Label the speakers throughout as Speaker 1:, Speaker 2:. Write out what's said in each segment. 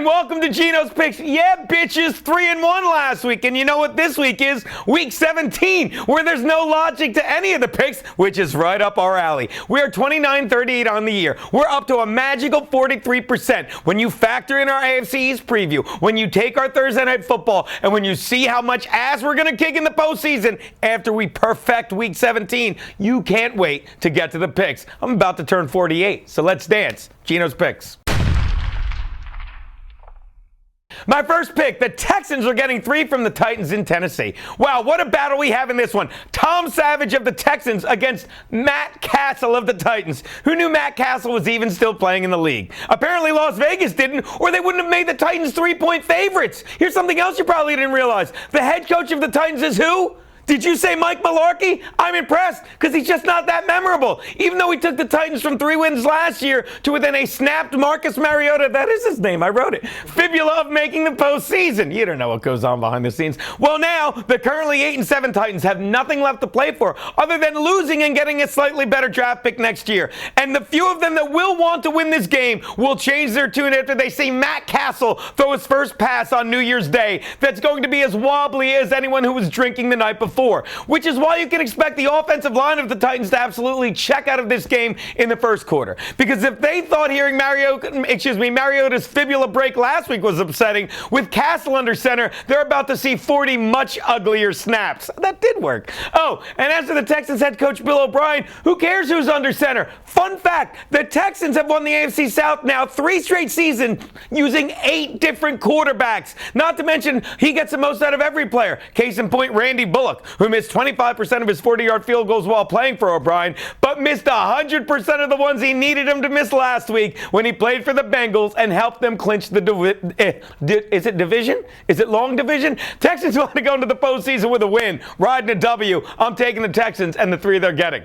Speaker 1: welcome to Geno's Picks. Yeah, bitches, 3-1 last week. And you know what this week is? Week 17, where there's no logic to any of the picks, which is right up our alley. We are 29-38 on the year. We're up to a magical 43%. When you factor in our AFC East preview, when you take our Thursday Night Football, and when you see how much ass we're going to kick in the postseason after we perfect Week 17, you can't wait to get to the picks. I'm about to turn 48, so let's dance. Geno's Picks. My first pick, the Texans are getting 3 from the Titans in Tennessee. Wow, what a battle we have in this one. Tom Savage of the Texans against Matt Castle of the Titans. Who knew Matt Castle was even still playing in the league? Apparently Las Vegas didn't, or they wouldn't have made the Titans 3-point favorites. Here's something else you probably didn't realize. The head coach of the Titans is who? Did you say Mike Mularkey? I'm impressed because he's just not that memorable. Even though he took the Titans from 3 wins last year to within a snapped Marcus Mariota, that is his name, I wrote it, fibula of making the postseason. You don't know what goes on behind the scenes. Well, now the currently 8-7 Titans have nothing left to play for other than losing and getting a slightly better draft pick next year. And the few of them that will want to win this game will change their tune after they see Matt Castle throw his first pass on New Year's Day. That's going to be as wobbly as anyone who was drinking the night before. Which is why you can expect the offensive line of the Titans to absolutely check out of this game in the first quarter. Because if they thought hearing Mariota's fibula break last week was upsetting, with Castle under center, they're about to see 40 much uglier snaps. That did work. Oh, and as for the Texans head coach Bill O'Brien, who cares who's under center? Fun fact, the Texans have won the AFC South now 3 straight seasons using 8 different quarterbacks. Not to mention, he gets the most out of every player. Case in point, Randy Bullock, who missed 25% of his 40-yard field goals while playing for O'Brien, but missed 100% of the ones he needed him to miss last week when he played for the Bengals and helped them clinch the is it division? Is it long division? Texans want to go into the postseason with a win, riding a W. I'm taking the Texans and the 3 they're getting.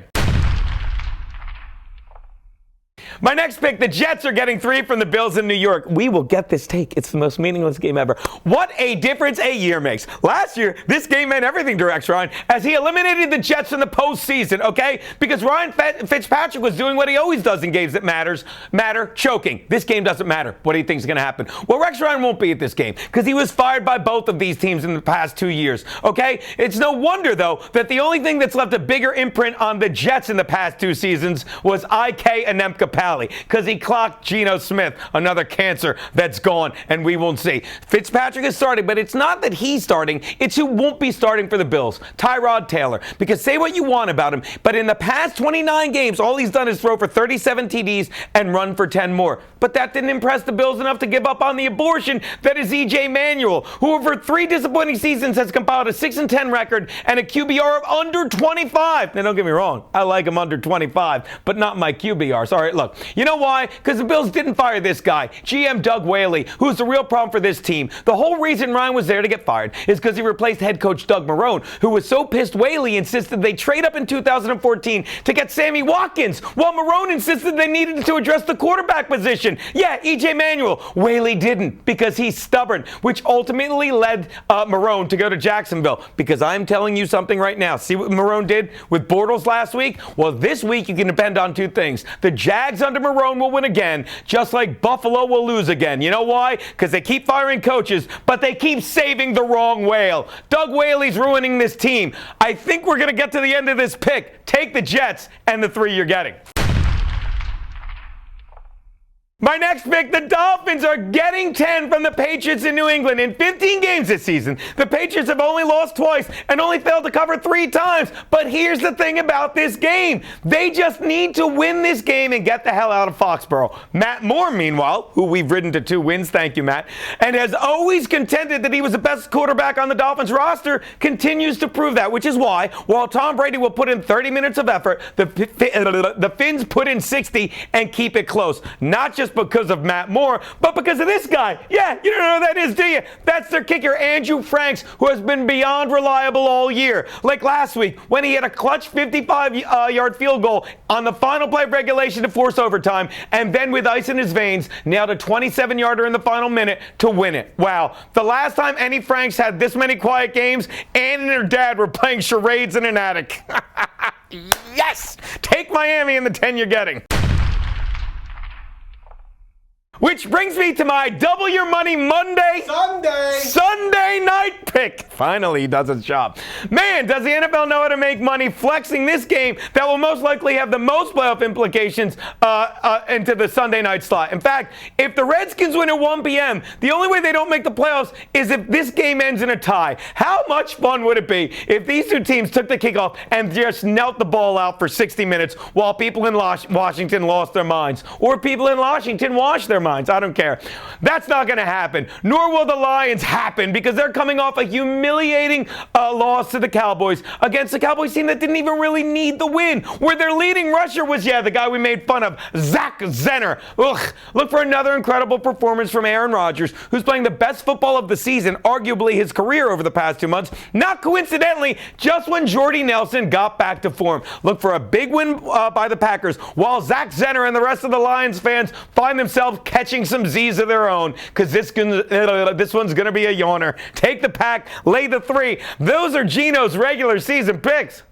Speaker 1: My next pick, the Jets are getting 3 from the Bills in New York. We will get this take. It's the most meaningless game ever. What a difference a year makes. Last year, this game meant everything to Rex Ryan as he eliminated the Jets from the postseason, okay? Because Ryan Fitzpatrick was doing what he always does in games that matter, choking. This game doesn't matter. What do you think is going to happen? Well, Rex Ryan won't be at this game because he was fired by both of these teams in the past 2 years, okay? It's no wonder, though, that the only thing that's left a bigger imprint on the Jets in the past 2 seasons was IK Enemka Pally, because he clocked Geno Smith, another cancer that's gone, and we won't see. Fitzpatrick is starting, but it's not that he's starting, it's who won't be starting for the Bills. Tyrod Taylor. Because say what you want about him, but in the past 29 games, all he's done is throw for 37 TDs and run for 10 more. But that didn't impress the Bills enough to give up on the abortion that is EJ Manuel, who over 3 disappointing seasons has compiled a 6-10 record and a QBR of under 25. Now, don't get me wrong, I like him under 25, but not my QBR. Sorry, look. You know why? Because the Bills didn't fire this guy, GM Doug Whaley, who's the real problem for this team. The whole reason Ryan was there to get fired is because he replaced head coach Doug Marrone, who was so pissed Whaley insisted they trade up in 2014 to get Sammy Watkins, while Marrone insisted they needed to address the quarterback position. Yeah, EJ Manuel. Whaley didn't because he's stubborn, which ultimately led Marrone to go to Jacksonville. Because I'm telling you something right now. See what Marrone did with Bortles last week? Well, this week you can depend on 2 things. The Jags under Marrone will win again, just like Buffalo will lose again. You know why? Because they keep firing coaches, but they keep saving the wrong whale. Doug Whaley's ruining this team. I think we're going to get to the end of this pick. Take the Jets and the 3 you're getting. My next pick, the Dolphins are getting 10 from the Patriots in New England. In 15 games this season, the Patriots have only lost twice and only failed to cover 3 times. But here's the thing about this game. They just need to win this game and get the hell out of Foxborough. Matt Moore, meanwhile, who we've ridden to 2 wins, thank you, Matt, and has always contended that he was the best quarterback on the Dolphins roster, continues to prove that, which is why, while Tom Brady will put in 30 minutes of effort, the Fins put in 60 and keep it close. Not just because of Matt Moore, but because of this guy. Yeah, you don't know who that is, do you? That's their kicker, Andrew Franks, who has been beyond reliable all year. Like last week, when he had a clutch 55-yard field goal on the final play of regulation to force overtime, and then with ice in his veins, nailed a 27-yarder in the final minute to win it. Wow. The last time any Franks had this many quiet games, Ann and her dad were playing charades in an attic. Yes! Take Miami in the 10 you're getting. Which brings me to my Double Your Money Sunday night pick. Finally, he does his job. Man, does the NFL know how to make money flexing this game that will most likely have the most playoff implications into the Sunday night slot. In fact, if the Redskins win at 1 p.m., the only way they don't make the playoffs is if this game ends in a tie. How much fun would it be if these two teams took the kickoff and just knelt the ball out for 60 minutes while people in Washington lost their minds? Or people in Washington washed their minds? I don't care. That's not going to happen. Nor will the Lions happen because they're coming off a humiliating loss to the Cowboys against the Cowboys team that didn't even really need the win, where their leading rusher was, the guy we made fun of, Zach Zenner. Ugh. Look for another incredible performance from Aaron Rodgers, who's playing the best football of the season, arguably his career over the past 2 months. Not coincidentally, just when Jordy Nelson got back to form. Look for a big win by the Packers, while Zach Zenner and the rest of the Lions fans find themselves catching some Z's of their own, because this one's going to be a yawner. Take the pack, lay the 3. Those are Geno's regular season picks.